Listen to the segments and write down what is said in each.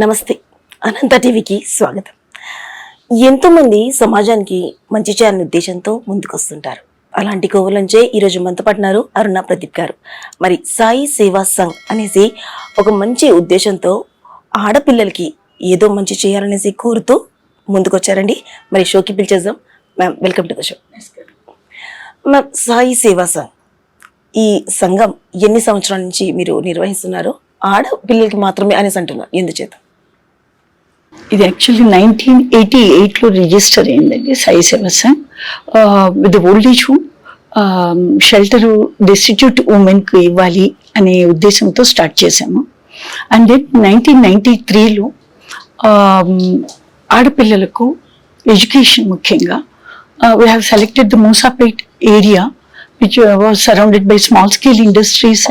నమస్తే, అనంత టీవీకి స్వాగతం. ఎంతోమంది సమాజానికి మంచి చేయాలనే ఉద్దేశంతో ముందుకొస్తుంటారు. అలాంటి కోవలంచే ఈరోజు మనతో పడినారు అరుణ ప్రదీప్ గారు. మరి సాయి సేవా సంఘ్ అనేసి ఒక మంచి ఉద్దేశంతో ఆడపిల్లలకి ఏదో మంచి చేయాలనేసి కోరుతూ ముందుకొచ్చారండి. మరి షోకి పిలిచేద్దాం. Ma'am, welcome to the show. Ma'am, Sai Seva Sangh ఈ సంఘం ఎన్ని సంవత్సరాల నుంచి మీరు నిర్వహిస్తున్నారు? ఆడపిల్లలకి మాత్రమే అనేసి అంటున్నారు, ఎందుచేత? ఇది యాక్చువల్లీ 1988లో రిజిస్టర్ అయిందండి Sai Seva Sangh with old age home shelter destitute ఉమెన్కి ఇవ్వాలి అనే ఉద్దేశంతో స్టార్ట్ చేశాము. అండ్ దెన్ 1993లో ఆడపిల్లలకు ఎడ్యుకేషన్ ముఖ్యంగా we have selected the Moosapet area which was surrounded by small scale industries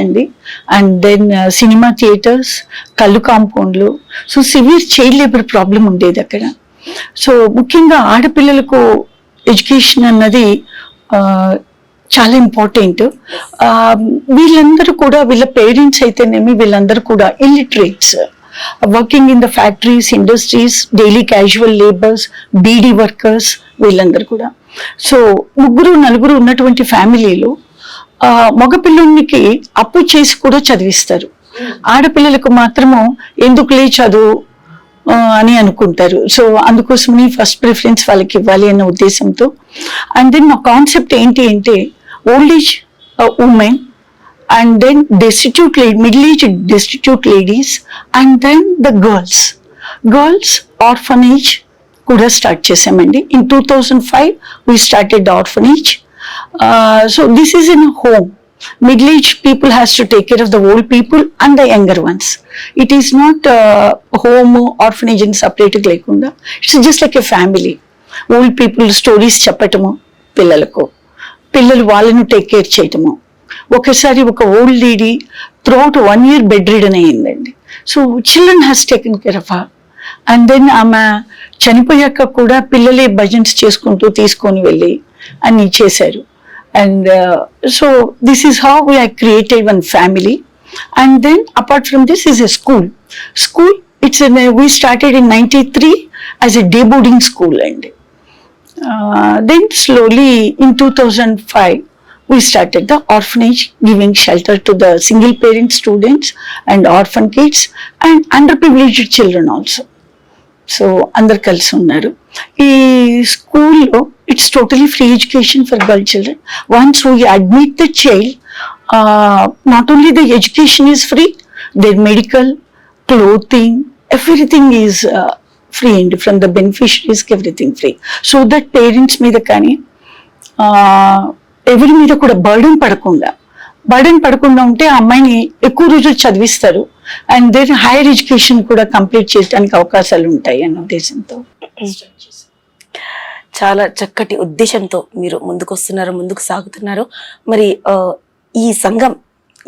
and then cinema theaters, kallu compound lo, so severe child labor problem undedi akkada. So mukyanga aadapillalaku education annadi చాలా important. వీళ్ళందరూ కూడా వీళ్ళ parents అయితేనేమి వీళ్ళందరూ కూడా illiterates, working in the factories, industries, daily casual labours, beedi workers వీళ్ళందరూ కూడా. So ముగ్గురు నలుగురు ఉన్నటువంటి ఫ్యామిలీలో మగపిల్లునికి అప్పు చేసి కూడా చదివిస్తారు. ఆడపిల్లలకు మాత్రము ఎందుకులే చదువు అని అనుకుంటారు. సో అందుకోసమని ఫస్ట్ ప్రిఫరెన్స్ వాళ్ళకి ఇవ్వాలి అన్న ఉద్దేశంతో. అండ్ దెన్ మా కాన్సెప్ట్ ఏంటి అంటే old age women and then middle-aged destitute ladies, and then the girls orphanage kuda start chesamandi. In 2005 we started the orphanage. So this is in a home. Middle-aged people has to take care of the old people and the younger ones. It is not home orphanage and separate lekunda. It's just like a family. Old people stories cheppatamu పిల్లలు వాళ్ళను take care చేయటము. ఒకసారి ఒక old lady throughout 1 year bedridden అయ్యిందండి. So children has taken care of her. And then ఆమె చనిపోయాక కూడా పిల్లలే భజన్స్ చేసుకుంటూ తీసుకొని వెళ్ళి అన్ని చేశారు. And so this is how we created one family. And then apart from this is a school. It's we started in 93 as a day boarding school అండి. Then slowly in 2005 we started the orphanage, giving shelter to the single parent students and orphan kids and underprivileged children also. So అందరు కలిసి ఉన్నారు ఈ స్కూల్లో. It's totally free education for girl children. Once we admit the child, not only the education is free, their medical, clothing, everything is free, and from the beneficiaries everything free, so that parents మీద కానీ ఎవరి మీద కూడా burden పడకుండా ఉంటే ఆ అమ్మాయిని ఎక్కువ రోజులు చదివిస్తారు. అండ్ దెన్ హైయర్ ఎడ్యుకేషన్ కూడా కంప్లీట్ చేయడానికి అవకాశాలు ఉంటాయి అన్న ఉద్దేశంతో. చాలా చక్కటి ఉద్దేశంతో మీరు ముందుకు సాగుతున్నారు. మరి ఈ సంఘం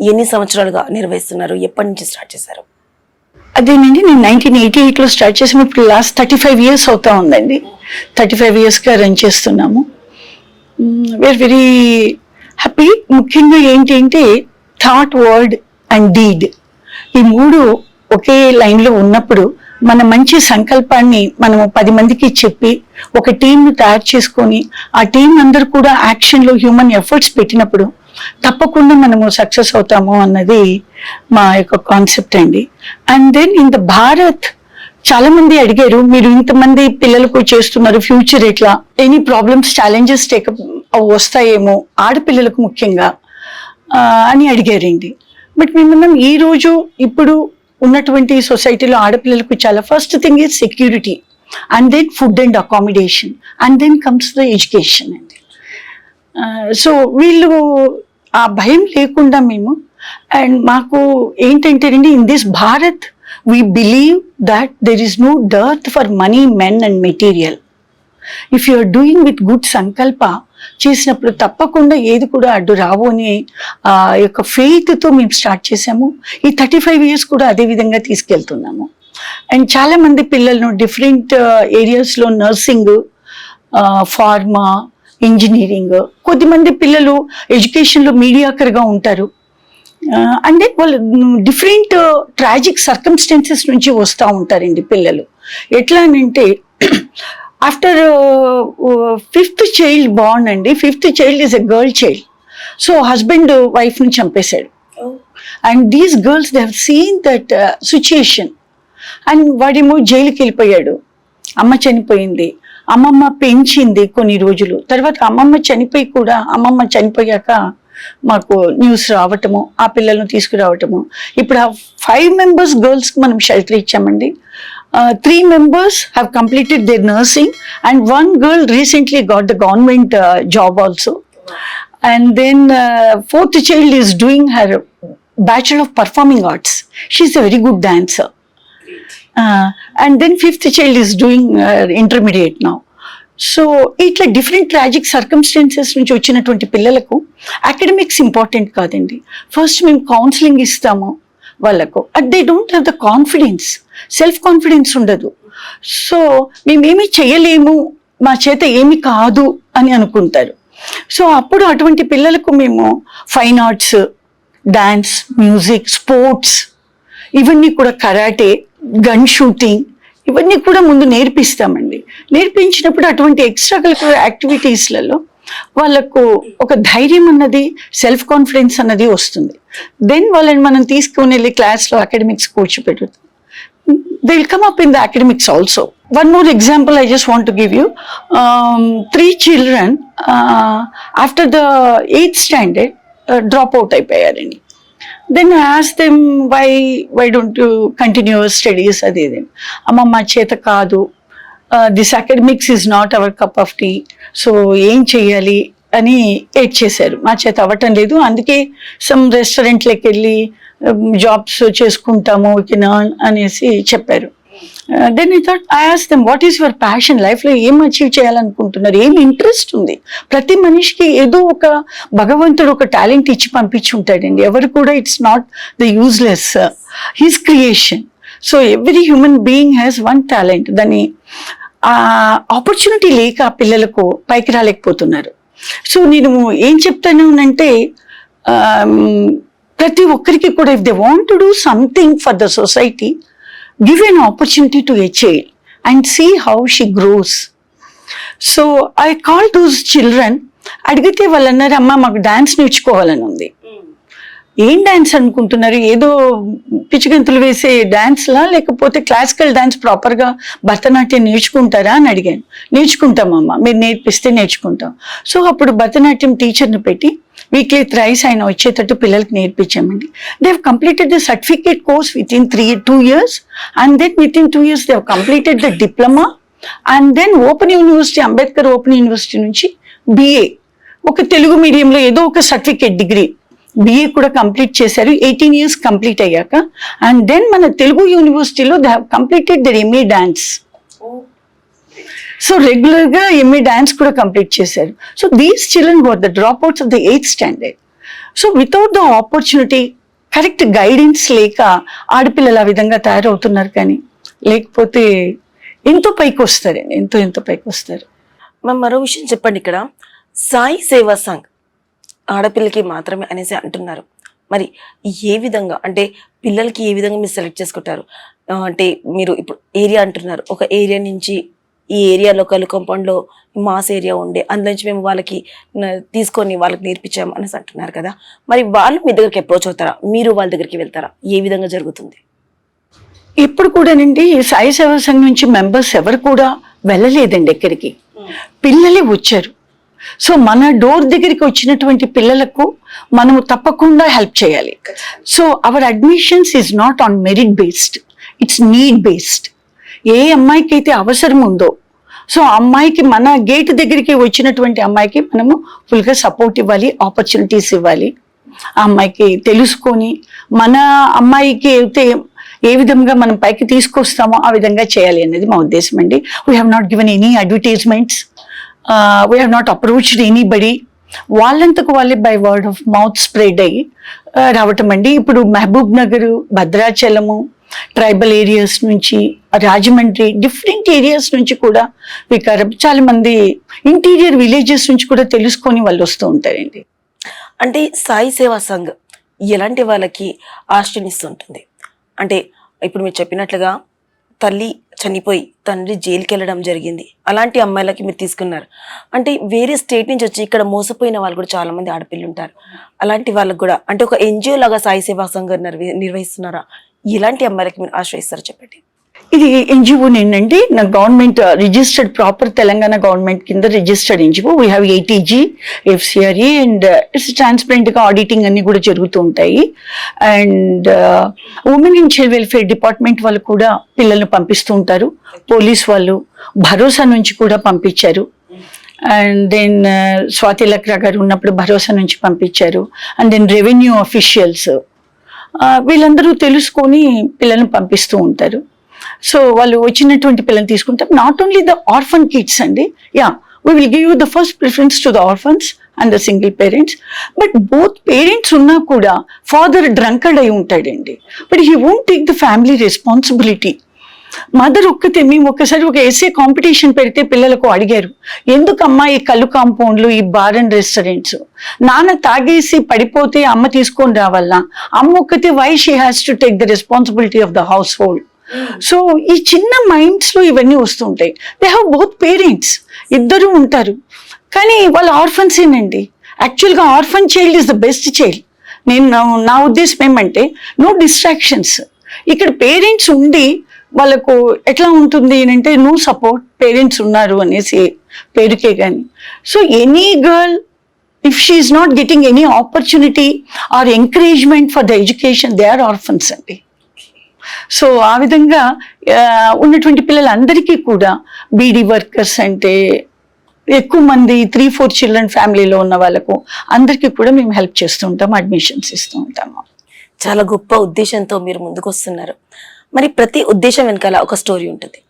ఎన్ని సంవత్సరాలుగా నిర్వహిస్తున్నారు? ఎప్పటి నుంచి స్టార్ట్ చేశారు? అదేనండి, నేను 1988లో స్టార్ట్ చేసాము. ఇప్పుడు లాస్ట్ 35 years అవుతా ఉందండి. 35 yearsగా రన్ చేస్తున్నాము. We are very happy. ముఖ్యంగా ఏంటి అంటే థాట్, వర్డ్ అండ్ డీడ్, ఈ మూడు ఒకే లైన్లో ఉన్నప్పుడు మన మంచి సంకల్పాన్ని మనము 10 మందికి చెప్పి ఒక టీంను తయారు చేసుకొని ఆ టీం అందరూ కూడా యాక్షన్లో హ్యూమన్ ఎఫర్ట్స్ పెట్టినప్పుడు తప్పకుండా మనము సక్సెస్ అవుతాము అన్నది మా యొక్క కాన్సెప్ట్ అండి. And then in the Bharat చాలా మంది అడిగారు, మీరు ఇంతమంది పిల్లలకు చేస్తున్నారు, ఫ్యూచర్ ఎట్లా, ఎనీ ప్రాబ్లమ్స్, ఛాలెంజెస్ వస్తాయేమో ఆడపిల్లలకు ముఖ్యంగా అని అడిగారండి. బట్ మేము ఈ రోజు ఇప్పుడు ఉన్నటువంటి సొసైటీలో ఆడపిల్లలకు చాలా first thing is security, and then food and accommodation, and then comes the education అండి. సో వీళ్ళు ఆ భయం లేకుండా మేము, అండ్ మాకు ఏంటంటే అండి, in this Bharat we believe that there is no dearth for money, men and material. If you are doing with good సంకల్ప చేసినప్పుడు తప్పకుండా ఏది కూడా అడ్డు రావు అనే ఆ యొక్క ఫెయిత్తో మేము స్టార్ట్ చేసాము. ఈ 35 years కూడా అదే విధంగా తీసుకెళ్తున్నాము. అండ్ చాలా మంది పిల్లలను డిఫరెంట్ ఏరియాస్లో నర్సింగ్, ఫార్మా, ఇంజనీరింగ్, కొద్దిమంది పిల్లలు ఎడ్యుకేషన్లో మీడియాకర్గా ఉంటారు. అంటే వాళ్ళు డిఫరెంట్ ట్రాజిక్ సర్కమ్స్టెన్సెస్ నుంచి వస్తూ ఉంటారండి పిల్లలు. ఎట్లా అంటే ఆఫ్టర్ 5th చైల్డ్ బార్న్ అండి, 5th child is a girl child. So husband వైఫ్ని చంపేశాడు. And these girls they have seen that situation. And వాడేమో జైలుకి వెళ్ళిపోయాడు, అమ్మ చనిపోయింది, అమ్మమ్మ పెంచింది కొన్ని రోజులు. తర్వాత అమ్మమ్మ చనిపోయాక మాకు న్యూస్ రావటము, ఆ పిల్లలను తీసుకురావటము. ఇప్పుడు ఆ 5 members గర్ల్స్కి మనం షెల్టర్ ఇచ్చామండి. 3 members have completed their nursing and 1 girl recently got the government job also. And then 4th child is doing her Bachelor of Performing Arts. She's a very good dancer. And then 5th child is doing intermediate now. So ఇట్లా different tragic circumstances నుంచి వచ్చినటువంటి పిల్లలకు academics important కాదండి. First మేము counselling ఇస్తాము వాళ్ళకు. They don't have the confidence, self confidence ఉండదు. So మేమేమీ చేయలేము, మా చేత ఏమి కాదు అని అనుకుంటారు. సో అప్పుడు అటువంటి పిల్లలకు మేము fine arts, dance, music, sports, ఇవన్నీ కూడా కరాటే, గన్ షూటింగ్, ఇవన్నీ కూడా ముందు నేర్పిస్తామండి. నేర్పించినప్పుడు అటువంటి ఎక్స్ట్రా కరిక్యులర్ యాక్టివిటీస్లలో వాళ్ళకు ఒక ధైర్యం అన్నది, సెల్ఫ్ కాన్ఫిడెన్స్ అన్నది వస్తుంది. దెన్ వాళ్ళని మనం తీసుకుని వెళ్ళి క్లాస్లో అకాడమిక్స్ కూర్చోపెడతాం. They will come up in the academics also. One more example I just want to give you. 3 children after the 8th standard drop out అయిపోయారండి. Then I asked them, why don't you continue your studies? అది అమ్మమ్మ చేత కాదు, this academics is not our cup of tea, so ఏం చెయ్యాలి అని ఏడ్ చేశారు. మా చేత అవ్వటం లేదు, అందుకే సమ్ రెస్టారెంట్లోకి వెళ్ళి జాబ్స్ చేసుకుంటాము అనేసి చెప్పారు. Then I asked them, what is your passion? లైఫ్లో ఏం అచీవ్ చేయాలనుకుంటున్నారు, ఏం ఇంట్రెస్ట్ ఉంది? ప్రతి మనిషికి ఏదో ఒక భగవంతుడు ఒక టాలెంట్ ఇచ్చి పంపించి ఉంటాడండి. ఎవరు కూడా it's not the useless, his creation. So every human being has one talent. దాన్ని ఆపర్చునిటీ లేక పిల్లలకు పైకి రాలేకపోతున్నారు. సో నేను ఏం చెప్తాను అంటే ప్రతి ఒక్కరికి కూడా if they want to do something for the society, give an opportunity to a child and see how she grows. So I called those children. అడిగితే వాళ్ళు అన్నారు, అమ్మ మాకు డాన్స్ నేర్చుకోవాలని ఉంది. ఏం డాన్స్ అనుకుంటున్నారు? ఏదో పిచ్చిగంతులు వేసే డాన్స్లా, లేకపోతే క్లాసికల్ డాన్స్ ప్రాపర్గా భరతనాట్యం నేర్చుకుంటారా అని అడిగాను. నేర్చుకుంటామమ్మా, మీరు నేర్పిస్తే నేర్చుకుంటాం. సో అప్పుడు భరతనాట్యం టీచర్ని పెట్టి వీక్లీ థ్రైస్ ఆయన వచ్చేటట్టు పిల్లలకి నేర్పించామండి. They have completed the certificate course within 2 years, and then within 2 years they have completed the diploma, and then open university, Ambedkar open university నుంచి BA, ఒక తెలుగు మీడియంలో ఏదో ఒక సర్టిఫికేట్ డిగ్రీ BA కూడా కంప్లీట్ చేశారు 18 years కంప్లీట్ అయ్యాక. And then మన తెలుగు యూనివర్సిటీలో they have completed their MA dance. So రెగ్యులర్గా MA డాన్స్ కూడా కంప్లీట్ చేశారు. So these children were the drop outs of the 8th standard. So without the opportunity, correct guidance లేక ఆడపిల్లలు ఆ విధంగా తయారవుతున్నారు. కానీ లేకపోతే ఎంతో పైకి వస్తారండి, ఎంతో పైకి వస్తారు. మ్యామ్ మరో విషయం చెప్పండి. ఇక్కడ సాయి సేవా సంఘ్ ఆడపిల్లకి మాత్రమే అనేసి అంటున్నారు. మరి ఏ విధంగా, అంటే పిల్లలకి ఏ విధంగా మీరు సెలెక్ట్ చేసుకుంటారు? అంటే మీరు ఇప్పుడు ఏరియా అంటున్నారు, ఒక ఏరియా నుంచి ఈ ఏరియా లోకల్ కాంపౌండ్లో మాస్ ఏరియా ఉండే అందులో నుంచి మేము వాళ్ళకి తీసుకొని వాళ్ళకి నేర్పించాము అనేసి అంటున్నారు కదా. మరి వాళ్ళు మీ దగ్గరికి అప్రోచ్ అవుతారా, మీరు వాళ్ళ దగ్గరికి వెళ్తారా? ఏ విధంగా జరుగుతుంది? ఇప్పుడు కూడానండి సాయి సేవా సంఘం నుంచి మెంబర్స్ ఎవరు కూడా వెళ్ళలేదండి ఎక్కడికి, పిల్లలే వచ్చారు. సో మన డోర్ దగ్గరికి వచ్చినటువంటి పిల్లలకు మనము తప్పకుండా హెల్ప్ చేయాలి. So our admissions is not on merit based, it's need based. ఏ అమ్మాయికి అయితే అవసరం ఉందో, సో అమ్మాయికి మన గేట్ దగ్గరికి వచ్చినటువంటి అమ్మాయికి మనము ఫుల్గా సపోర్ట్ ఇవ్వాలి, ఆపర్చునిటీస్ ఇవ్వాలి. ఆ అమ్మాయికి తెలుసుకొని మన అమ్మాయికి అయితే ఏ విధంగా మనం పైకి తీసుకొస్తామో ఆ విధంగా చేయాలి అనేది మా ఉద్దేశం అండి. We have not given any advertisements, we have not approached anybody. వాళ్ళంతకు వాళ్ళే by word of mouth spread అయ్యి రావటం అండి. ఇప్పుడు Mahabubnagar, Bhadrachalam, tribal areas నుంచి, రాజమండ్రి, డిఫరెంట్ ఏరియాస్ నుంచి కూడా చాలా మంది ఇంటీరియర్ విలేజెస్ నుంచి కూడా తెలుసుకొని వాళ్ళు వస్తూ ఉంటారండి. అంటే సాయి సేవా సంఘ్ ఎలాంటి వాళ్ళకి ఆశ్రయిస్తుంటుంది? అంటే ఇప్పుడు మీరు చెప్పినట్లుగా తల్లి చనిపోయి తండ్రి జైలుకి వెళ్ళడం జరిగింది, అలాంటి అమ్మాయిలకి మీరు తీసుకున్నారు. అంటే వేరే స్టేట్ నుంచి వచ్చి ఇక్కడ మోసపోయిన వాళ్ళు కూడా చాలా మంది ఆడపిల్లలు ఉంటారు. అలాంటి వాళ్ళకి కూడా అంటే ఒక ఎన్జిఓ లాగా సాయి సేవా సంఘం నిర్వహిస్తున్నారా? ఎలాంటి అమ్మాయిలకి మీరు ఆశ్రయిస్తారో చెప్పండి. ఇది ఎన్జిఓ ఏంటంటే నా government registered proper Telangana government కింద registered NGO. We have ATG, FCRA and it's transparent గా ఆడిటింగ్ అన్ని కూడా జరుగుతూ ఉంటాయి. And women and child welfare department వాళ్ళు కూడా పిల్లల్ని పంపిస్తూ ఉంటారు. పోలీస్ వాళ్ళు భరోసా నుంచి కూడా పంపించారు. అండ్ దెన్ స్వాతి లక్రా గారు ఉన్నప్పుడు భరోసా నుంచి పంపించారు. అండ్ దెన్ రెవెన్యూ అఫీషియల్స్ వీళ్ళందరూ తెలుసుకొని పిల్లల్ని పంపిస్తూ ఉంటారు. సో వాళ్ళు వచ్చినటువంటి పిల్లల్ని తీసుకుంటారు. Not only the orphan kids అండి, we will give you the first preference to the orphans and the single parents. But both parents ఉన్నా కూడా ఫాదర్ డ్రంకర్డ్ అయి ఉంటాడండి, but he won't take the family responsibility. Mother ఒక్కతే. మేము ఒకసారి ఒక SA competition పెడితే పిల్లలకు అడిగారు, ఎందుకమ్మా ఈ కళ్ళు కాంపౌండ్లు, ఈ బార్ అండ్ రెస్టారెంట్స్, నాన్న తాగేసి పడిపోతే అమ్మ తీసుకొని రావాలా, అమ్మ ఒక్కతే, why she has to take the responsibility of the household. So ఈ చిన్న మైండ్స్ లో ఇవన్నీ వస్తుంటాయి. దే హ్యావ్ బోత్ పేరెంట్స్, ఇద్దరు ఉంటారు, కానీ వాళ్ళ ఆర్ఫన్స్ ఏనండి. యాక్చువల్గా orphan child is the best child. నా ఉద్దేశం ఏమంటే నో డిస్ట్రాక్షన్స్. ఇక్కడ పేరెంట్స్ ఉండి వాళ్ళకు ఎట్లా ఉంటుంది అంటే నో సపోర్ట్, పేరెంట్స్ ఉన్నారు అనేసి పేరుకే కానీ. So any girl if she is not getting any opportunity or encouragement for the education, they are orphans అండి. సో ఆ విధంగా ఉన్నటువంటి పిల్లలందరికీ కూడా బీడీ వర్కర్స్ అంటే ఎక్కువ మంది 3-4 చిల్డ్రన్ ఫ్యామిలీలో ఉన్న వాళ్ళకు అందరికీ కూడా మేము హెల్ప్ చేస్తూ ఉంటాము, అడ్మిషన్స్ ఇస్తూ ఉంటాము. చాలా గొప్ప ఉద్దేశంతో మీరు ముందుకు వస్తున్నారు. మరి ప్రతి ఉద్దేశం వెనకాల ఒక స్టోరీ ఉంటుంది,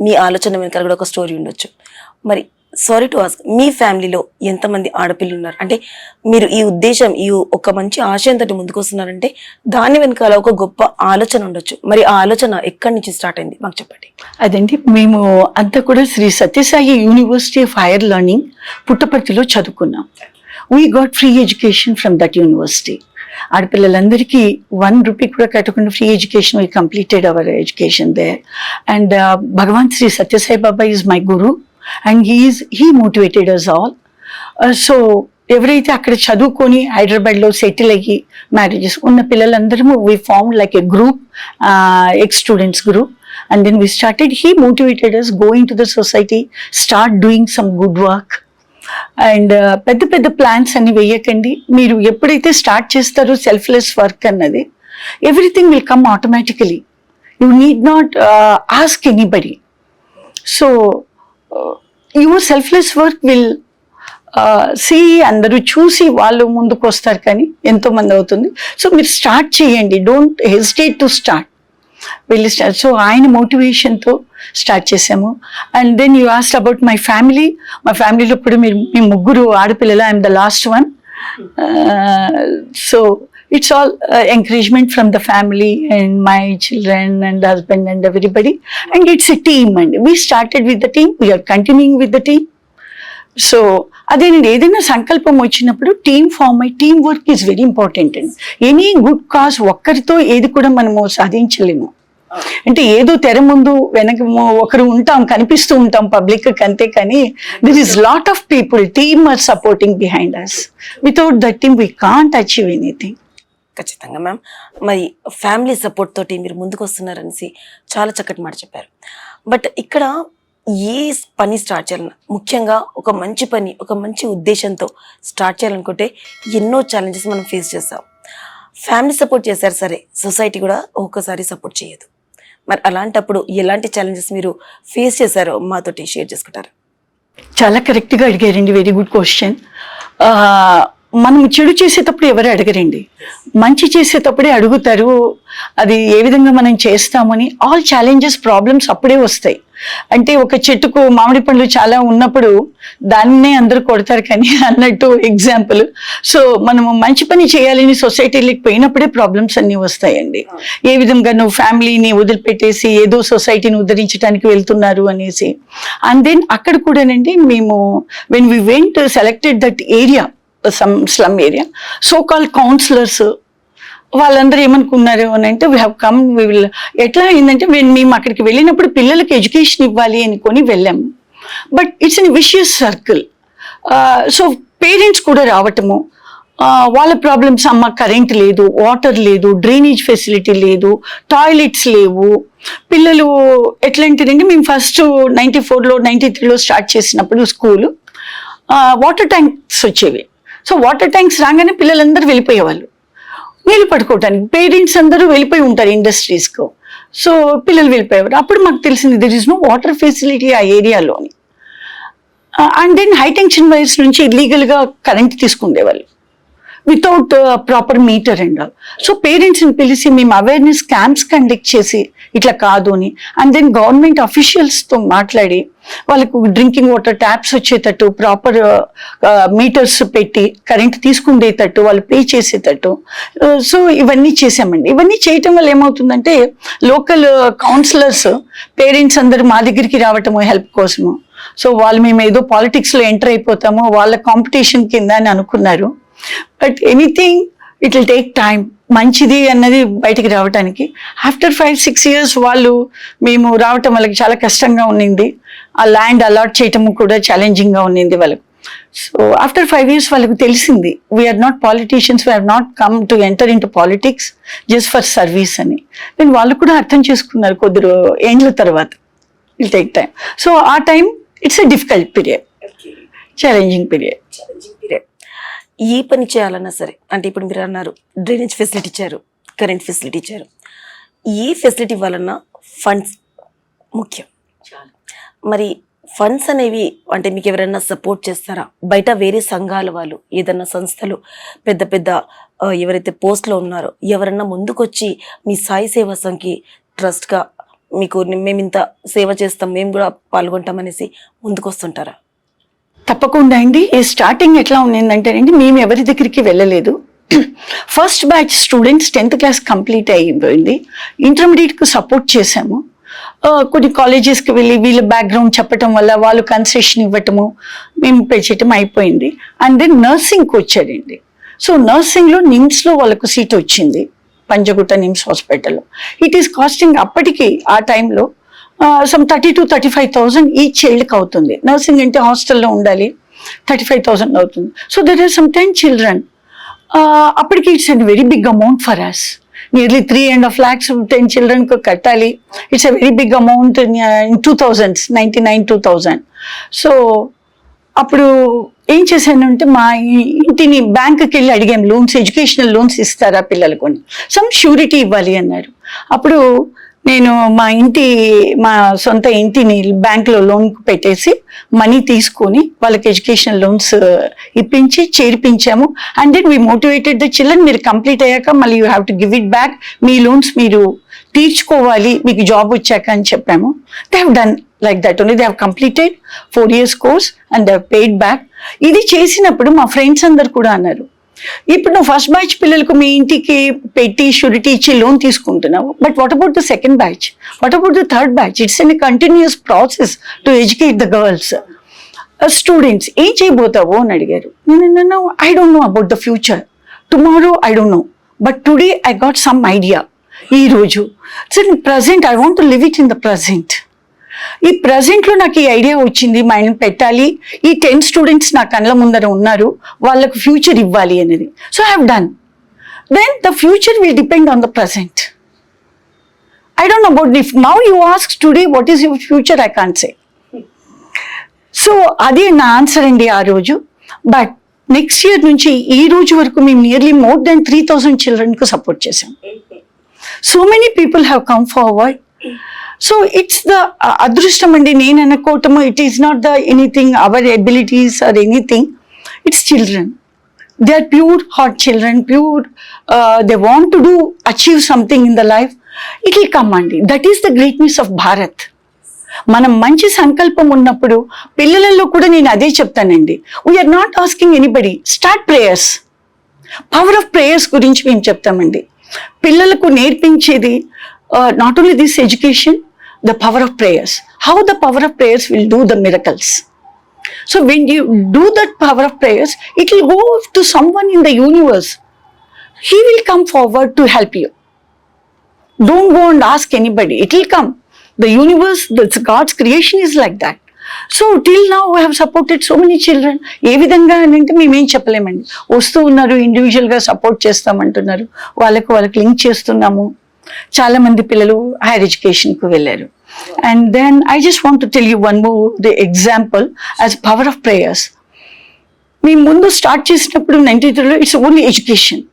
మీ ఆలోచన వెనకాల కూడా ఒక స్టోరీ ఉండొచ్చు. మరి సారీ టు ఆస్క్, మీ ఫ్యామిలీలో ఎంతమంది ఆడపిల్లలు ఉన్నారు? అంటే మీరు ఈ ఉద్దేశం, ఈ ఒక మంచి ఆశయంతో ముందుకు వస్తున్నారంటే దాని వెనకాల ఒక గొప్ప ఆలోచన ఉండొచ్చు. మరి ఆ ఆలోచన ఎక్కడి నుంచి స్టార్ట్ అయింది మాకు చెప్పండి. అదండి, మేము అంతా కూడా Sri Sathya Sai university of higher learning పుట్టపర్తిలో చదువుకున్నాం. We got free education from that university. ఆడపిల్లలందరికీ 1 రూపీ కూడా కట్టకుండా free education, we completed our education there. And Bhagwan Sri Sathya Sai Baba is my guru and he motivated us all. So ఎవరైతే అక్కడ చదువుకొని హైదరాబాద్లో సెటిల్ అయ్యి మ్యారేజెస్ ఉన్న పిల్లలందరము we formed like a group, ex-students group, and then we started. He motivated us, go into the society, start doing some good work. అండ్ పెద్ద పెద్ద plans అన్ని వేయకండి. మీరు ఎప్పుడైతే స్టార్ట్ చేస్తారో సెల్ఫ్లెస్ వర్క్ అన్నది, everything will come automatically. You need not ask anybody. So your selfless work will see, అందరూ చూసి వాళ్ళు ముందుకు వస్తారు, కానీ ఎంతో మంది అవుతుంది. సో మీరు స్టార్ట్ చేయండి, డోంట్ హెసిటేట్ టు స్టార్ట్, వెళ్ళి స్టార్ట్. సో ఆయన మోటివేషన్తో స్టార్ట్ చేసాము. And then you asked about my family. మా ఫ్యామిలీలో కూడా మీ ముగ్గురు ఆడపిల్లలు, I'm the last one. So it's all encouragement from the family and my children and husband and everybody, and it's a team, and we started with the team, we are continuing with the team. So అదేనండి, ఏదైనా సంకల్పం వచ్చినప్పుడు team form అయ్యి, team work is very important అండి. Any good cause ఒక్కరితో ఏది కూడా మనము సాధించలేము. అంటే ఏదో తెర ముందు వెనక ఒకరు ఉంటాం, కనిపిస్తూ ఉంటాం పబ్లిక్ అంతే, కానీ there is lot of people, team are supporting behind us. Without that team we can't achieve anything. ఖచ్చితంగా మ్యామ్. మరి ఫ్యామిలీ సపోర్ట్ తోటి మీరు ముందుకు వస్తున్నారనేసి చాలా చక్కటి మాట చెప్పారు. బట్ ఇక్కడ ఏ పని స్టార్ట్ చేయాలన్నా, ముఖ్యంగా ఒక మంచి పని, ఒక మంచి ఉద్దేశంతో స్టార్ట్ చేయాలనుకుంటే ఎన్నో ఛాలెంజెస్ మనం ఫేస్ చేస్తాం. ఫ్యామిలీ సపోర్ట్ చేశారు సరే, సొసైటీ కూడా ఒక్కోసారి సపోర్ట్ చేయదు. మరి అలాంటప్పుడు ఎలాంటి ఛాలెంజెస్ మీరు ఫేస్ చేశారో మాతోటి షేర్ చేసుకుంటారు? చాలా కరెక్ట్గా అడిగారండి, వెరీ గుడ్ క్వశ్చన్. మనం చెడు చేసేటప్పుడు ఎవరు అడగరండి, మంచి చేసేటప్పుడే అడుగుతారు. అది ఏ విధంగా మనం చేస్తామని. ఆల్ ఛాలెంజెస్, ప్రాబ్లమ్స్ అప్పుడే వస్తాయి. అంటే ఒక చెట్టుకు మామిడి పండ్లు చాలా ఉన్నప్పుడు దాన్నే అందరూ కొడతారు కానీ అన్నట్టు ఎగ్జాంపుల్. సో మనము మంచి పని చేయాలని సొసైటీలోకి పోయినప్పుడే ప్రాబ్లమ్స్ అన్నీ వస్తాయండి. ఏ విధంగా నువ్వు ఫ్యామిలీని వదిలిపెట్టేసి ఏదో సొసైటీని ఉద్ధరించడానికి వెళ్తున్నారు అనేసి. అండ్ దెన్ అక్కడ కూడానండి మేము when we went selected that area, some slum area, so-called counselors వాళ్ళందరూ ఏమనుకున్నారు అని అంటే we have come we will, ఎట్లా అయిందంటే మేము అక్కడికి వెళ్ళినప్పుడు పిల్లలకి ఎడ్యుకేషన్ ఇవ్వాలి అనుకొని వెళ్ళాము. But it's an vicious circle. So parents కూడా రావటము, వాళ్ళ ప్రాబ్లమ్స్, అమ్మ కరెంట్ లేదు, వాటర్ లేదు, డ్రైనేజ్ ఫెసిలిటీ లేదు, టాయిలెట్స్ లేవు. పిల్లలు ఎట్లాంటిదంటే మేము ఫస్ట్ 94లో 93లో స్టార్ట్ చేసినప్పుడు స్కూలు వాటర్ ట్యాంక్స్ వచ్చేవి. సో వాటర్ ట్యాంక్స్ రాగానే పిల్లలందరూ వెళ్ళిపోయేవాళ్ళు నీళ్ళు పడుకోవటానికి. పేరెంట్స్ అందరూ వెళ్ళిపోయి ఉంటారు ఇండస్ట్రీస్కు. సో పిల్లలు వెళ్ళిపోయేవారు. అప్పుడు మాకు తెలిసింది there is no water facility ఆ ఏరియాలోని. And then high tension wires నుంచి ఇల్లీగల్గా కరెంట్ తీసుకుండేవాళ్ళు without proper meter and all. So పేరెంట్స్ని పిలిచి మేము అవేర్నెస్ క్యాంప్స్ కండక్ట్ చేసి ఇట్లా కాదు అని, అండ్ దెన్ గవర్నమెంట్ అఫీషియల్స్తో మాట్లాడి వాళ్ళకు డ్రింకింగ్ వాటర్ ట్యాప్స్ వచ్చేటట్టు ప్రాపర్ మీటర్స్ పెట్టి కరెంట్ తీసుకుండేటట్టు వాళ్ళు పే చేసేటట్టు. సో ఇవన్నీ చేసామండి. ఇవన్నీ చేయటం వల్ల ఏమవుతుందంటే లోకల్ కౌన్సిలర్స్ పేరెంట్స్ అందరూ మా దగ్గరికి రావటము హెల్ప్ కోసము. సో వాళ్ళు మేము ఏదో పాలిటిక్స్లో ఎంటర్ అయిపోతాము వాళ్ళ కాంపిటీషన్ కింద అని అనుకున్నారు. But anything it will take time మంచిది అన్నది బయటికి రావడానికి. ఆఫ్టర్ 5-6 years వాళ్ళు మేము రావటం వాళ్ళకి చాలా కష్టంగా ఉండింది. ఆ ల్యాండ్ అలాట్ చేయటము కూడా ఛాలెంజింగ్గా ఉండింది వాళ్ళకు. సో ఆఫ్టర్ 5 years వాళ్ళకు తెలిసింది we are not politicians, we have not come to enter into politics just for service అని. దెన్ వాళ్ళు కూడా అర్థం చేసుకున్నారు కొద్ది ఏండ్ల తర్వాత. It take time. సో ఆ time it's a difficult period, challenging period. ఏ పని చేయాలన్నా సరే, అంటే ఇప్పుడు మీరు అన్నారు డ్రైనేజ్ ఫెసిలిటీ ఇచ్చారు, కరెంట్ ఫెసిలిటీ ఇచ్చారు, ఏ ఫెసిలిటీ ఇవ్వాలన్నా ఫండ్స్ ముఖ్యం. మరి ఫండ్స్ అనేవి అంటే మీకు ఎవరైనా సపోర్ట్ చేస్తారా? బయట వేరే సంఘాల వాళ్ళు, ఏదన్నా సంస్థలు, పెద్ద పెద్ద ఎవరైతే పోస్ట్లో ఉన్నారో ఎవరన్నా ముందుకొచ్చి మీ సాయి సేవా సంఘ్కి ట్రస్ట్గా మీకు మేము ఇంత సేవ చేస్తాం, మేము కూడా పాల్గొంటాం అనేసి ముందుకు వస్తుంటారా? తప్పకుండా అండి. ఈ స్టార్టింగ్ ఎట్లా ఉండిందంటే అండి, మేము ఎవరి దగ్గరికి వెళ్ళలేదు. First batch students 10th class complete అయిపోయింది. ఇంటర్మీడియట్కు సపోర్ట్ చేశాము. కొన్ని కాలేజెస్కి వెళ్ళి వీళ్ళ బ్యాక్గ్రౌండ్ చెప్పటం వల్ల వాళ్ళు కన్సెషన్ ఇవ్వటము, మేము పే చేయటం అయిపోయింది. అండ్ దెన్ నర్సింగ్కి వచ్చారండి. సో నర్సింగ్లో నిమ్స్లో వాళ్ళకు సీట్ వచ్చింది, పంజగుట్ట నిమ్స్ హాస్పిటల్లో. ఇట్ ఈస్ కాస్టింగ్ అప్పటికి ఆ టైంలో సమ్ 30,000 to 35,000 ఈ చైల్డ్కి అవుతుంది. నర్సింగ్ అంటే హాస్టల్లో ఉండాలి, 35,000 అవుతుంది. So there are some 10 children. అప్పటికి it's a very big amount for us. Nearly 3.5 lakhs 10 childrenకు కట్టాలి. It's a very big amount in 2000s, 99-2000. So అప్పుడు ఏం చేశానంటే మా ఇంటిని బ్యాంకుకి వెళ్ళి అడిగాం, లోన్స్, ఎడ్యుకేషనల్ లోన్స్ ఇస్తారా పిల్లలకు, సమ్ షూరిటీ ఇవ్వాలి అన్నారు. అప్పుడు నేను మా సొంత ఇంటిని బ్యాంక్లో లోన్కు పెట్టేసి మనీ తీసుకొని వాళ్ళకి ఎడ్యుకేషనల్ లోన్స్ ఇప్పించి చేర్పించాము. And then we motivated the children, మీరు కంప్లీట్ అయ్యాక మళ్ళీ you have to give it back, మీ లోన్స్ మీరు తీర్చుకోవాలి మీకు జాబ్ వచ్చాక అని చెప్పాము. They have done like that only. They have completed 4 years course and they have paid back. ఇది చేసినప్పుడు మా ఫ్రెండ్స్ అందరు కూడా అన్నారు, ఇప్పుడు నువ్వు ఫస్ట్ బ్యాచ్ పిల్లలకు మీ ఇంటికి పెట్టి షూరిటీ ఇచ్చి లోన్ తీసుకుంటున్నావు, but what about the second batch, what about the third batch? It's an continuous process to educate the girls. Students ఏం చేయబోతావు అని అడిగారు. నేను I don't know about the future, tomorrow I don't know, but today I got some idea. ఈరోజు present I want to live it in the present. ఈ ప్రజెంట్లో నాకు ఈ ఐడియా వచ్చింది, మైండ్ పెట్టాలి, ఈ 10 students నా కళ్ళ ముందర ఉన్నారు, వాళ్ళకు ఫ్యూచర్ ఇవ్వాలి అనేది. So I have done. Then the future will depend on the present. I don't know about if now you ask today what is your future, I can't say. So అది నా answer అండి ఆ రోజు. But next year నుంచి ఈ రోజు వరకు మేము నియర్లీ మోర్ దెన్ 3,000 childrenకు సపోర్ట్ చేసాం. So many people have come forward. So it's the అదృష్టం అండి నేను అనుకోవటము. It is not the anything our abilities or anything. It's children, they are pure heart children, pure they want to do achieve something in the life. It will come అండి. That is the greatness of Bharat. మనం మంచి సంకల్పం ఉన్నప్పుడు పిల్లలలో కూడా నేను అదే చెప్తానండి, we are not asking anybody, start prayers. Power of prayers గురించి మేము చెప్తామండి. పిల్లలకు నేర్పించేది not only this education, the power of prayers. How the power of prayers will do the miracles. So when you do that power of prayers, it will go to someone in the universe. he will come forward to help you. Don't go and ask anybody. It will come. The universe, God's creation is like that. So till now we have supported so many children. ఏ విధంగా అని అంటే మేమేం చెప్పలేమండి. వస్తూ ఉన్నారు, ఇండివిజువల్గా support చేస్తామంటున్నారు, వాళ్ళకి link చేస్తున్నాము. చాలా మంది పిల్లలు హైయర్ ఎడ్యుకేషన్కు వెళ్ళారు. And then I just want to tell you one more the example as power of prayers. మేము ముందు స్టార్ట్ చేసినప్పుడు 93లో it's only education.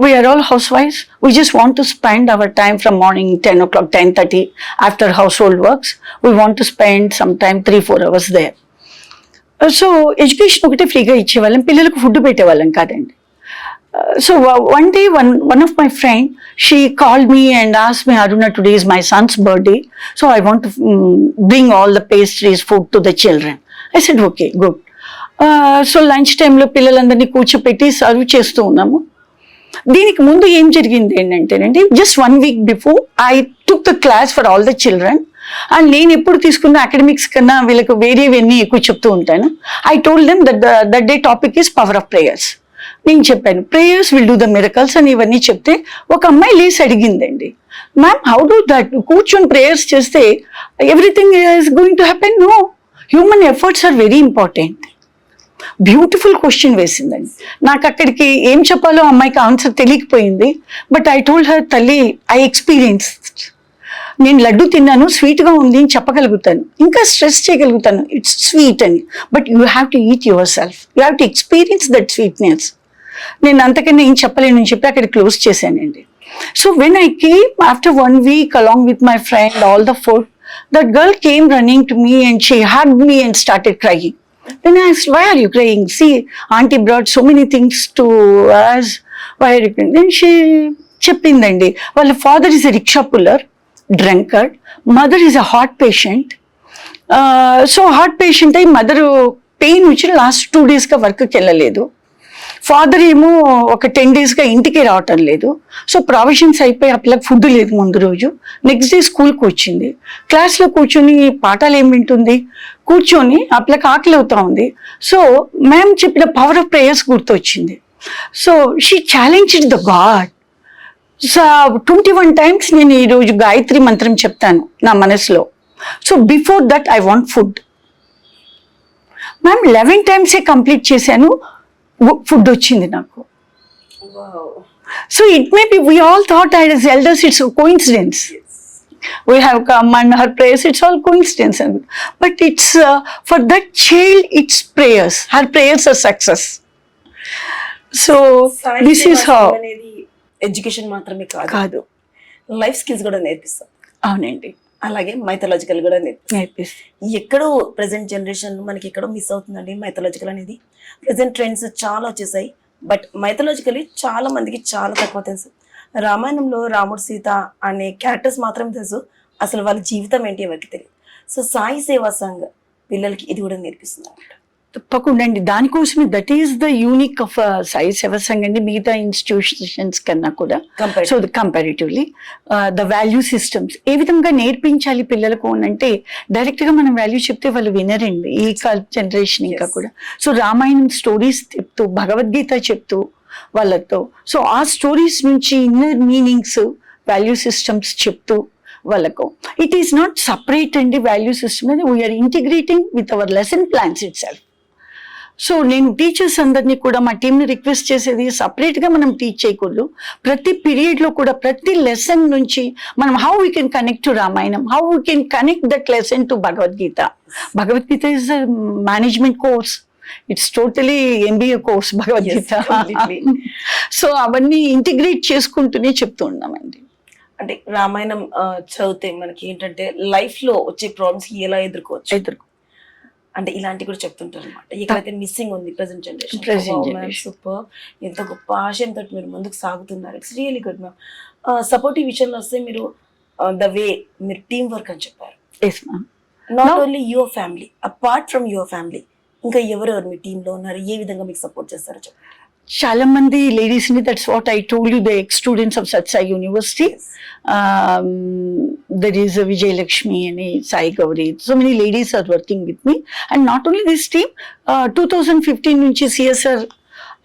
We are all housewives. We just want to spend our time from morning 10 o'clock, 10:30 after household works. We want to spend some time 3-4 hours there. So education ఒకటే ఫ్రీగా ఇచ్చేవాళ్ళం, పిల్లలకు food పెట్టేవాళ్ళం కాదండి. So one day one of my friend, she called me and asked me, Aruna, today is my son's birthday, so I want to bring all the pastries, food to the children. I said okay, good. So lunch time లో పిల్లలందరినీ కూర్చోపెట్టి serve చేస్తూ ఉన్నాము. దీనికి ముందు ఏం జరిగింది ఏంటంటేనండి, just 1 week before I took the class for all the children. And నేను ఎప్పుడు తీసుకున్న అకాడమిక్స్ కన్నా వీళ్ళకి వేరేవన్నీ ఎక్కువ చెప్తూ ఉంటాను. I told them that day topic is power of prayers. నేను చెప్పాను prayers will do the miracles అని ఇవన్నీ చెప్తే ఒక అమ్మాయి లేసి అడిగిందండి, మ్యామ్ హౌ డూ దట్, కూర్చొని ప్రేయర్స్ చేస్తే everything is going to happen? No, human efforts are very important. Beautiful question వేసిందండి. నాకు అక్కడికి ఏం చెప్పాలో అమ్మాయికి ఆన్సర్ తెలియకపోయింది. బట్ ఐ టోల్డ్ హర్, తల్లి ఐ ఎక్స్పీరియన్స్, నేను లడ్డు తిన్నాను, స్వీట్గా ఉంది అని చెప్పగలుగుతాను, ఇంకా స్ట్రెస్ చేయగలుగుతాను ఇట్స్ స్వీట్ అని. But you have to eat your self, you have to experience that sweetness. నేను అంతకన్నా ఏం చెప్పలేను అని చెప్పి అక్కడ క్లోజ్ చేశానండి. So when I came after 1 week along with my friend, all the food, that girl came running to me and she hugged me and started crying. Then I asked, why are you crying? See, auntie brought so many things to us. Why are you crying? Then she చెప్పిందండి, వాళ్ళ father is a rickshaw puller, drunkard, mother is a heart patient. So heart patient అయి mother pain వచ్చి last 2 daysగా వర్క్కి వెళ్ళలేదు. Father ఏమో ఒక 10 daysగా ఇంటికి రావటం లేదు. సో ప్రావిషన్స్ అయిపోయి ఆ పిల్లకి ఫుడ్ లేదు ముందు రోజు. నెక్స్ట్ డే స్కూల్కి వచ్చింది, క్లాస్లో కూర్చొని పాఠాలు ఏం వింటుంది, కూర్చొని ఆ పిల్లకి ఆకలి అవుతా ఉంది. సో మ్యామ్ చెప్పిన పవర్ ఆఫ్ ప్రేయర్స్ గుర్తొచ్చింది. So she challenged the God. So 21 times నేను ఈరోజు గాయత్రి మంత్రం చెప్తాను నా మనసులో. So before that I want food. Ma'am 11 times complete చేశాను, ఫుడ్ వచ్చింది నాకు. So it may be we all thought as elders it's coincidence. We have come and her prayers, it's all coincidence. But it's for that child, it's prayers. Her prayers are success. So this is how. Education మాత్రమే కాదు, life skills కూడా నేర్పిస్తాం. అవునండి, అలాగే mythological కూడా నేర్పిస్తాం. ఎక్కడో present generation మనకి ఎక్కడో miss అవుతుందండి మైథలాజికల్ అనేది. ప్రెసెంట్ ట్రెండ్స్ చాలా వచ్చేసాయి, బట్ మైథలాజికలీ చాలా మందికి చాలా తక్కువ తెలుసు. రామాయణంలో రాముడు సీత అనే క్యారెక్టర్స్ మాత్రమే తెలుసు, అసలు వాళ్ళ జీవితం ఏంటి ఎవరికి తెలియదు. సో సాయి సేవా సంఘ్ పిల్లలకి ఇది కూడా నేర్పిస్తుంది. తప్పకుండా అండి, దానికోసమే that is the unique of Sai Seva Sangh అండి, మిగతా ఇన్స్టిట్యూషన్స్ కన్నా కూడా. So comparatively the value systems ఏ విధంగా నేర్పించాలి పిల్లలకు అంటే, డైరెక్ట్ గా మనం వాల్యూ చెప్తే వాళ్ళు వినరండి ఈ జనరేషన్ ఇంకా కూడా. సో రామాయణం స్టోరీస్ చెప్తూ, భగవద్గీత చెప్తూ వాళ్ళతో, సో ఆ స్టోరీస్ నుంచి ఇన్నర్ మీనింగ్స్, వాల్యూ సిస్టమ్స్ చెప్తూ వాళ్ళకు, ఇట్ ఈస్ నాట్ సపరేట్ అండి వాల్యూ సిస్టమ్ అనేది, we are integrating with our lesson plans itself. So నేను టీచర్స్ అందరినీ కూడా మా టీంని రిక్వెస్ట్ చేసేది, సపరేట్గా మనం టీచ్ చేయకూడదు. ప్రతి పీరియడ్లో కూడా ప్రతి లెసన్ నుంచి మనం how we can connect to Ramayanam, how we can connect that lesson to Bhagavad Gita. Bhagavad Gita is a management course, it's totally MBA course Bhagavad Gita. So అవన్నీ ఇంటిగ్రేట్ చేసుకుంటూనే చెప్తూ ఉన్నామండి. అంటే రామాయణం చదివితే మనకి ఏంటంటే లైఫ్ లో వచ్చే ప్రాబ్లమ్స్ ఎలా ఎదుర్కోవచ్చు అంటే ఇలాంటి కూడా చెప్తుంటారు అనమాట. ఎక్కడైతే మిస్సింగ్ ఉంది ప్రెసెంట్ జనరేషన్. సూపర్, ఎంతో గొప్ప ఆశయంతో మీరు ముందుకు సాగుతున్నారు. It's really good ma'am. Support ఈ విషయంలో వస్తే మీరు ద వే మీరు టీమ్ వర్క్ అని చెప్పారు. Not only your family, apart from your family ఇంకా ఎవరెవరు మీ టీంలో ఉన్నారు, ఏ విధంగా మీకు సపోర్ట్ చేస్తారో చెప్పండి. చాలా మంది లేడీస్ ని, that's what I told you, the ex students of Sathya Sai university. There is a Vijay Lakshmi and Sai Gauri. So many ladies are working with me, and not only this team. 2015 నుంచి CSR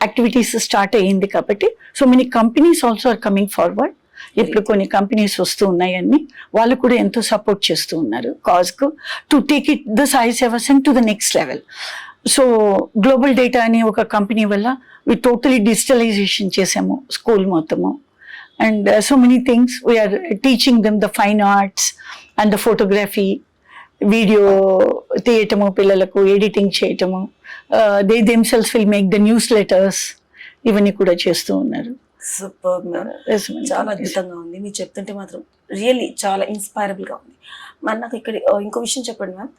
activities start అయ్యింది కాబట్టి so many companies also are coming forward. ఇప్పుడు కొన్ని companies వస్తూ ఉన్నాయని వాళ్ళు కూడా ఎంతో సపోర్ట్ చేస్తూ ఉన్నారు కాజ్కు to take it the Sai Seva Sangh to the next level. So Global Data అనే ఒక కంపెనీ వల్ల వి టోటలీ డిజిటలైజేషన్ చేసాము స్కూల్ మొత్తము. And so many things we are teaching them the fine arts and the photography, video తీయటము, పిల్లలకు ఎడిటింగ్ చేయటము, they themselves will make the newsletters, ఇవన్నీ కూడా చేస్తూ ఉన్నారు. సూపర్ మ్యామ్, చాలా అద్భుతంగా ఉంది. మీరు చెప్తుంటే మాత్రం రియల్లీ చాలా ఇన్స్పైరబుల్ గా ఉంది. మరి నాకు ఇక్కడ ఇంకో విషయం చెప్పండి మ్యామ్,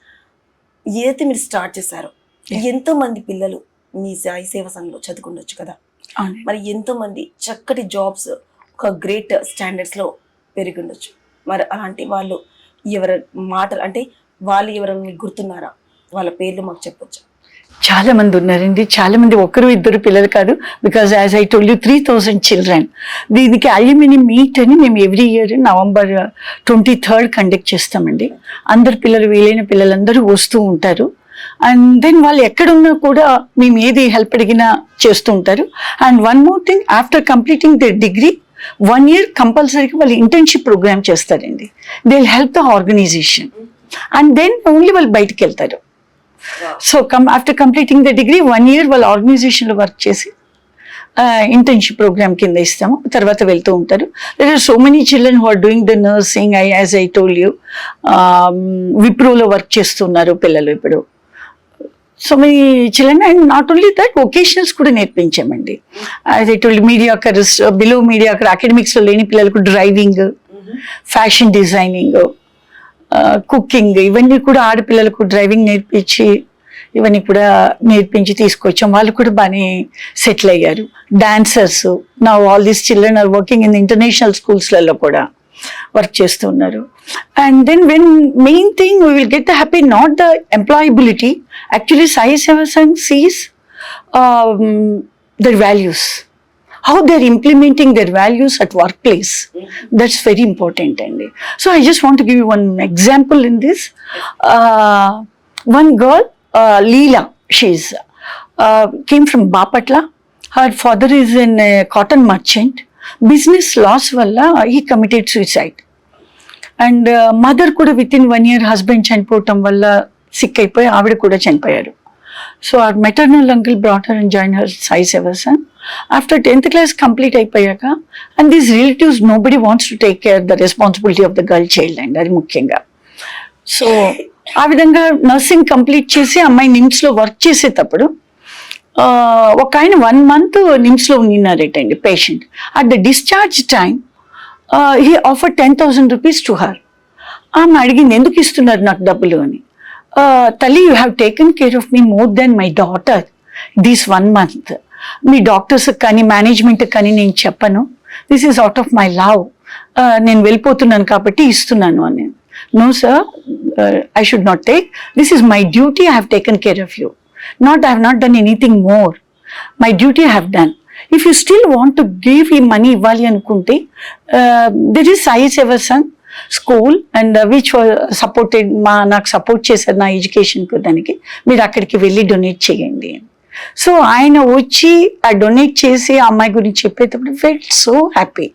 ఏదైతే మీరు స్టార్ట్ చేశారో ఎంతో మంది పిల్లలు మీ సాయి సేవా సంఘంలో చదువుకుండొచ్చు కదా, మరి ఎంతో మంది చక్కటి జాబ్స్ ఒక గ్రేట్ స్టాండర్డ్స్ లో పెరిగి ఉండొచ్చు. మరి అలాంటి వాళ్ళు ఎవరి మాటలు అంటే వాళ్ళు ఎవరైనా మీకు గుర్తున్నారా? వాళ్ళ పేర్లు మాకు చెప్పొచ్చు. చాలా మంది ఉన్నారండి, చాలా మంది, ఒకరు ఇద్దరు పిల్లలు కాదు. Because as I told you 3000 children. దీనికి అల్యూమిని మీట్ అని మేము every year November 23rd conduct చేస్తామండి. అందరు పిల్లలు, వీలైన పిల్లలందరూ వస్తూ ఉంటారు. అండ్ దెన్ వాళ్ళు ఎక్కడున్నా కూడా మేము ఏది హెల్ప్ అడిగినా చేస్తూ ఉంటారు. And one more thing, after completing the degree 1 year కంపల్సరీగా వాళ్ళు ఇంటర్న్షిప్ ప్రోగ్రామ్ చేస్తారండి. They will help the organisation and then only వాళ్ళు బయటకు వెళ్తారు. So after completing the degree 1 year వాళ్ళ ఆర్గనైజేషన్లో వర్క్ చేసి ఇంటర్న్షిప్ ప్రోగ్రామ్ కింద ఇస్తాము, తర్వాత వెళ్తూ ఉంటారు. There are so many children who are doing the nursing, as I told you విప్రోలో వర్క్ చేస్తున్నారు పిల్లలు ఇప్పుడు. So many children and not only that vocationals కూడా నేర్పించామండి. As I told mediocres, below mediocre, అకాడమిక్స్లో లేని పిల్లలకు డ్రైవింగ్, ఫ్యాషన్ డిజైనింగ్, కుకింగ్, ఇవన్నీ కూడా ఆడపిల్లలకు డ్రైవింగ్ నేర్పించి ఇవన్నీ కూడా నేర్పించి తీసుకొచ్చాం. వాళ్ళు కూడా బాగానే సెటిల్ అయ్యారు. డాన్సర్స్, నా all these children are working in international స్కూల్స్లలో కూడా వర్క్ చేస్తున్నారు. And then when main thing we will get the happy, not the employability. Actually Sai Seva Sangh sees their values, how they're implementing their values at workplace. That's very important. And so I just want to give you one example in this. One girl, Leela, she's came from Bapatla. Her father is a cotton merchant. Business loss valla he committed suicide. And mother kuda within 1 year husband chanipotam valla sick అయిపోయి ఆవిడ కూడా చనిపోయారు. So our maternal uncle brought her and joined her Sai Seva Sangh. After 10th class complete అయిపోయాక, and these relatives, nobody wants to take care of the responsibility of the girl child, and అది ముఖ్యంగా. So ఆ విధంగా nursing complete చేసి అమ్మాయి నిమ్స్లో work చేసేటప్పుడు ఒక ఆయన 1 month నిమ్స్లో ఉన్నారటండి patient. At the discharge time he offer 10,000 rupees to her. ఆమె అడిగింది, ఎందుకు ఇస్తున్నారు నాకు డబ్బులు అని. తల్లి, you have taken care of me more than my daughter this 1 month. మీ డాక్టర్స్ కానీ మేనేజ్మెంట్ కానీ నేను చెప్పను, this is out of my love, నేను వెళ్ళిపోతున్నాను కాబట్టి ఇస్తున్నాను అని. No sir, I should not take, this is my duty, I have taken care of you, not I have not done anything more, my duty I have done. If you still want to give ఈ money ఇవ్వాలి అనుకుంటే, there is Sai Seva Sangh school and which supported, నాకు support చేశారు నా ఎడ్యుకేషన్కు, దానికి మీరు అక్కడికి వెళ్ళి డొనేట్ చేయండి. సో ఆయన వచ్చి ఆ డొనేట్ చేసి ఆ అమ్మాయి గురించి చెప్పేటప్పుడు ఫెల్ట్ సో హ్యాపీ.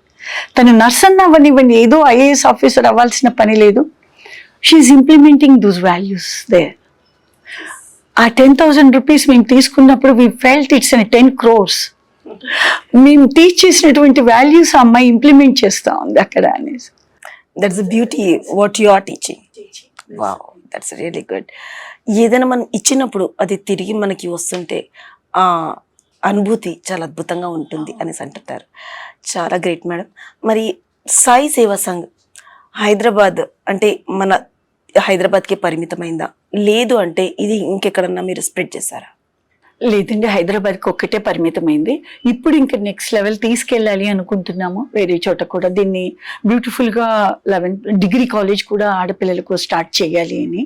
తను నర్స్ అన్న అవనివ్వండి, ఏదో IAS ఆఫీసర్ అవ్వాల్సిన పని లేదు, she is implementing those values there. ఆ 10,000 rupees మేము తీసుకున్నప్పుడు వీ ఫెల్ట్ ఇట్స్ 10 crores. మేము టీచ్ చేసినటువంటి వాల్యూస్ ఆ అమ్మాయి ఇంప్లిమెంట్ చేస్తా ఉంది అక్కడ అనేసి. That's the beauty what you are teaching. Wow, that's really good. ఏదైనా మనం ఇచ్చినప్పుడు అది తిరిగి మనకి వస్తుంటే ఆ అనుభూతి చాలా అద్భుతంగా ఉంటుంది అనేసి అంటుంటారు. చాలా గ్రేట్ మేడం. మరి సాయి సేవా సంఘ్ హైదరాబాద్ అంటే మన హైదరాబాద్కే పరిమితమైందా, లేదు అంటే ఇది ఇంకెక్కడన్నా మీరు స్ప్రెడ్ చేశారా? లేదండి, హైదరాబాద్కి ఒక్కటే పరిమితమైంది. ఇప్పుడు ఇంకా నెక్స్ట్ లెవెల్ తీసుకెళ్ళాలి అనుకుంటున్నాము, వేరే చోట కూడా. దీన్ని బ్యూటిఫుల్గా 11th డిగ్రీ కాలేజ్ కూడా ఆడపిల్లలకు స్టార్ట్ చేయాలి అని,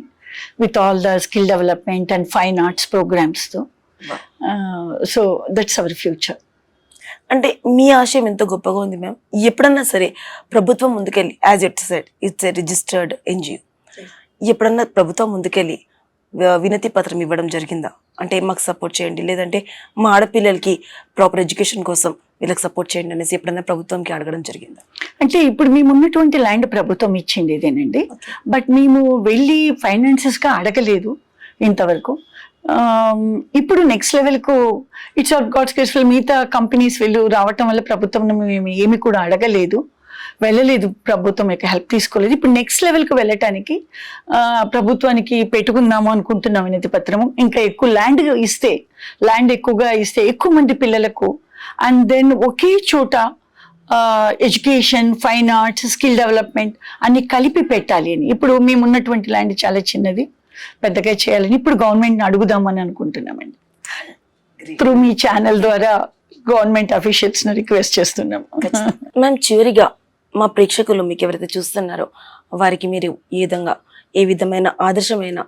with all the skill development and fine arts ప్రోగ్రామ్స్తో. So that's our future. అంటే మీ ఆశయం ఎంతో గొప్పగా ఉంది మ్యామ్. ఎప్పుడన్నా సరే ప్రభుత్వం ముందుకెళ్ళి, as it said it's a registered NGO, ఎప్పుడన్నా ప్రభుత్వం ముందుకెళ్ళి వినతి పత్రం ఇవ్వడం జరిగిందా? అంటే మాకు సపోర్ట్ చేయండి, లేదంటే మా ఆడపిల్లలకి ప్రాపర్ ఎడ్యుకేషన్ కోసం వీళ్ళకి సపోర్ట్ చేయండి అనేసి ఎప్పుడైనా ప్రభుత్వంకి అడగడం జరిగిందా? అంటే ఇప్పుడు మేము ఉన్నటువంటి ల్యాండ్ ప్రభుత్వం ఇచ్చింది ఇదేనండి. బట్ మేము వెళ్ళి ఫైనాన్సెస్గా అడగలేదు ఇంతవరకు. ఇప్పుడు నెక్స్ట్ లెవెల్కు ఇట్స్ ఆర్ గాడ్స్ గ్రేస్ఫుల్, మిగతా కంపెనీస్ వీళ్ళు రావటం వల్ల ప్రభుత్వం మేము ఏమి కూడా అడగలేదు, వెళ్ళలేదు, ప్రభుత్వం యొక్క హెల్ప్ తీసుకోలేదు. ఇప్పుడు నెక్స్ట్ లెవెల్కి వెళ్ళటానికి ప్రభుత్వానికి పెట్టుకుందాము అనుకుంటున్నాం వినతి పత్రము. ఇంకా ఎక్కువ ల్యాండ్ ఎక్కువగా ఇస్తే ఎక్కువ మంది పిల్లలకు, అండ్ దెన్ ఒకే చోట education, fine arts, skill development అన్ని కలిపి పెట్టాలి అని. ఇప్పుడు మేము ఉన్నటువంటి ల్యాండ్ చాలా చిన్నది, పెద్దగా చేయాలని ఇప్పుడు గవర్నమెంట్ని అడుగుదామని అనుకుంటున్నామండి. త్రూ మీ ఛానల్ ద్వారా గవర్నమెంట్ అఫీషియల్స్ని రిక్వెస్ట్ చేస్తున్నాము. మ్యామ్, చివరిగా మా ప్రేక్షకులు మీకు ఎవరైతే చూస్తున్నారో వారికి మీరు ఏ విధమైన ఆదర్శమైన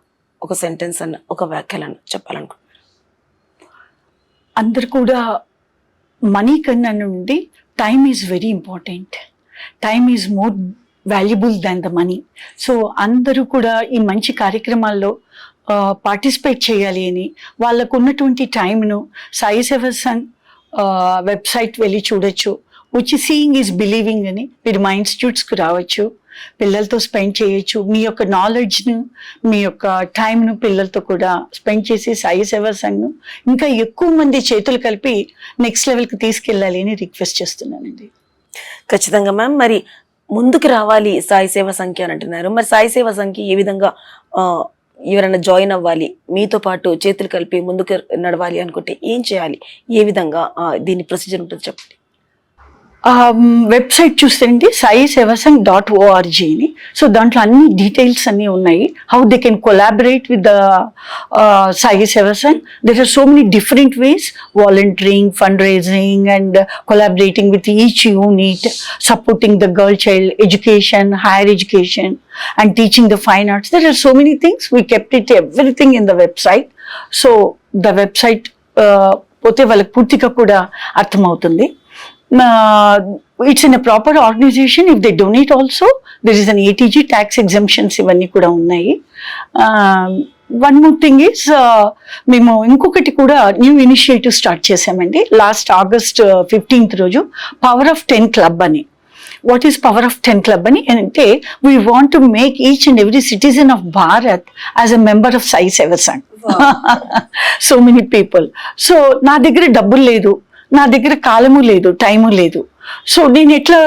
ఒక సెంటెన్స్ అన్న ఒక వ్యాఖ్యలను చెప్పాలనుకుంటున్నారు? అందరు కూడా మనీ కన్నా నుండి time is very important. Time is more valuable than the money. So అందరూ కూడా ఈ మంచి కార్యక్రమాల్లో పార్టిసిపేట్ చేయాలి అని, వాళ్ళకు ఉన్నటువంటి టైంను సాయి సేవా సంఘ్ వెబ్సైట్ వెళ్ళి చూడొచ్చు. వచ్చి సీయింగ్ ఈజ్ బిలీవింగ్ అని మీరు మా ఇన్స్టిట్యూట్స్కి రావచ్చు, పిల్లలతో స్పెండ్ చేయొచ్చు. మీ యొక్క నాలెడ్జ్ను, మీ యొక్క టైంను పిల్లలతో కూడా స్పెండ్ చేసి సాయి సేవా సంఘ్ను ఇంకా ఎక్కువ మంది చేతులు కలిపి నెక్స్ట్ లెవెల్కి తీసుకెళ్ళాలి అని రిక్వెస్ట్ చేస్తున్నానండి. ఖచ్చితంగా మ్యామ్. మరి ముందుకు రావాలి సాయి సేవా సంఖ్య అని అంటున్నారు. మరి సాయి సేవా సంఖ్య ఏ విధంగా ఎవరైనా జాయిన్ అవ్వాలి, మీతో పాటు చేతులు కలిపి ముందుకు నడవాలి అనుకుంటే ఏం చేయాలి, ఏ విధంగా దీని ప్రొసీజర్ ఉంటుంది చెప్పండి? వెబ్సైట్ చూస్తేంటి saisevasangh్.org అని. సో దాంట్లో అన్ని డీటెయిల్స్ అన్నీ ఉన్నాయి. How they can collaborate with the Sai Seva Sangh. There are so many different ways, volunteering, fund raising and collaborating with each unit, supporting the girl child education, higher education and teaching the fine arts. There are so many things. We kept everything in the website. So the website పోతే వాళ్ళకి పూర్తిగా కూడా అర్థమవుతుంది. It's in a proper organization. If they donate also, there is an ATG, tax exemptions ఇవన్నీ కూడా ఉన్నాయి. One more thing is, మేము ఇంకొకటి కూడా న్యూ ఇనిషియేటివ్ స్టార్ట్ చేసామండి. లాస్ట్ August 15th రోజు పవర్ ఆఫ్ 10 క్లబ్ అని. What is power of 10 club అని అంటే, we want to make each and every citizen of Bharat as a member of Sai Seva Sangh. So many people. So నా దగ్గర డబ్బులు లేదు, నా దగ్గర కాలము లేదు, టైము లేదు, సో నేను ఎట్లా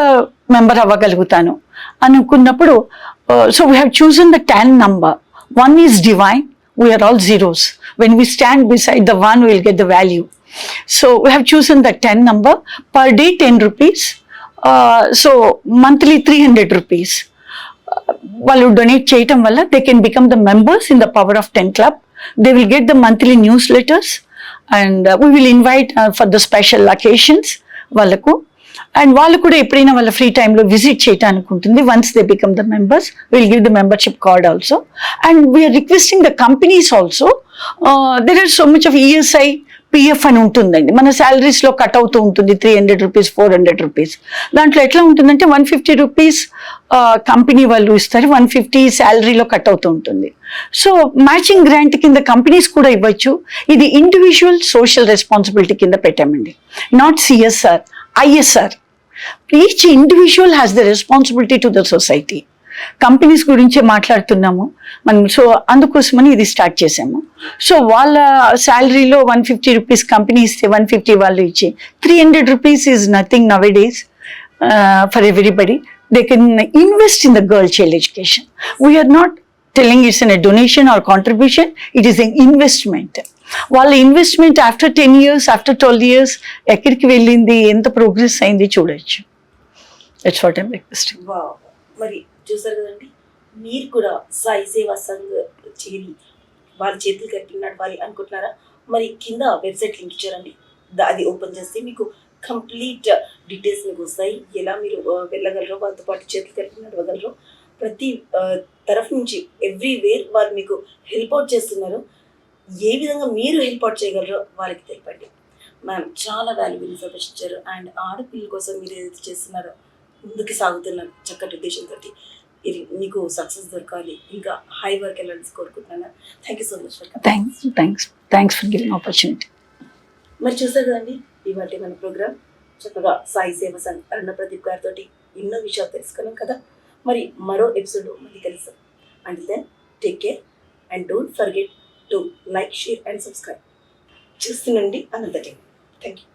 మెంబర్ అవ్వగలుగుతాను అనుకున్నప్పుడు, so we have chosen the 10 number. One is divine, we are all zeros. When we stand beside the one, we will get the value. So we have chosen the 10 number. Per day 10 rupees. So monthly 300 rupees. వాళ్ళు donate చేయటం వల్ల they can become the members in the Power of 10 Club. They will get the monthly newsletters and we will invite for the special occasions వాళ్ళకు. And వాళ్ళు కూడా ఎప్పుడైనా వాళ్ళ free టైంలో visit చేయడానికి ఉంటుంది. Once they become the members, will give the membership card also. And we are requesting the companies also. There are so much of ESI, PF అని ఉంటుందండి. మన శాలరీస్లో కట్ అవుతూ ఉంటుంది 300 rupees, 400 rupees. దాంట్లో ఎట్లా ఉంటుందంటే 150 rupees కంపెనీ వాళ్ళు ఇస్తారు, 150 శాలరీలో కట్ అవుతూ ఉంటుంది. సో మ్యాచింగ్ గ్రాంట్ కింద కంపెనీస్ కూడా ఇవ్వచ్చు. ఇది ఇండివిజువల్ సోషల్ రెస్పాన్సిబిలిటీ కింద పెట్టామండి, not CSR, ISR. Each individual has the responsibility to the society. Companies గురించే మాట్లాడుతున్నాము మనం. సో అందుకోసమని ఇది స్టార్ట్ చేసాము. సో వాళ్ళ శాలరీలో 150 rupees కంపెనీ ఇస్తే 150 వాళ్ళు ఇచ్చి 300 rupees is nothing nowadays for everybody. They can invest in the girl child education. We are not telling it's an donation or contribution, it is an investment. వాళ్ళ investment after 10 years, after 12 years ఎక్కడికి వెళ్ళింది, ఎంత progress అయింది చూడొచ్చు. That's what I'm requesting. మరి చూసారు కదండి, మీరు కూడా సాయి సేవా సంఘ్ చేరి వాళ్ళ చేతులు కట్టి నడవాలి అనుకుంటున్నారా? మరి కింద వెబ్సైట్ లింక్ ఇచ్చారండి, అది ఓపెన్ చేస్తే మీకు కంప్లీట్ డీటెయిల్స్ మీకు వస్తాయి. ఎలా మీరు వెళ్ళగలరో, వాళ్ళతో పాటు చేతులు కలిపి నడవగలరో, ప్రతి తరఫు నుంచి ఎవ్రీవేర్ వారు మీకు హెల్ప్ అవుట్ చేస్తున్నారు. ఏ విధంగా మీరు హెల్ప్ అవుట్ చేయగలరో వాళ్ళకి తెలిపండి. మ్యామ్ చాలా వాల్యుబుల్ ఇన్ఫర్మేషన్ ఇచ్చారు. అండ్ ఆడపిల్లల కోసం మీరు ఏదైతే చేస్తున్నారో, ముందుకు సాగుతున్నారు చక్కటి ఉద్దేశంతో. ఇది మీకు సక్సెస్ దొరకాలి, ఇంకా హై వర్క్ వెళ్ళాలని కోరుకుంటున్నాను. Thank you so much for Thanks for giving opportunity. మరి చూసారు కదండి ఇవాళ మన ప్రోగ్రామ్. చక్కగా సాయి సేవ సంఘ్ అరుణ ప్రదీప్ గారితో ఎన్నో విషయాలు తెలుసుకున్నాం కదా. మరి మరో ఎపిసోడ్ మళ్ళీ కలుస్తాం. And then take care and don't forget to like, share and subscribe. చూస్తుండండి అనంత టీవీ. Thank you.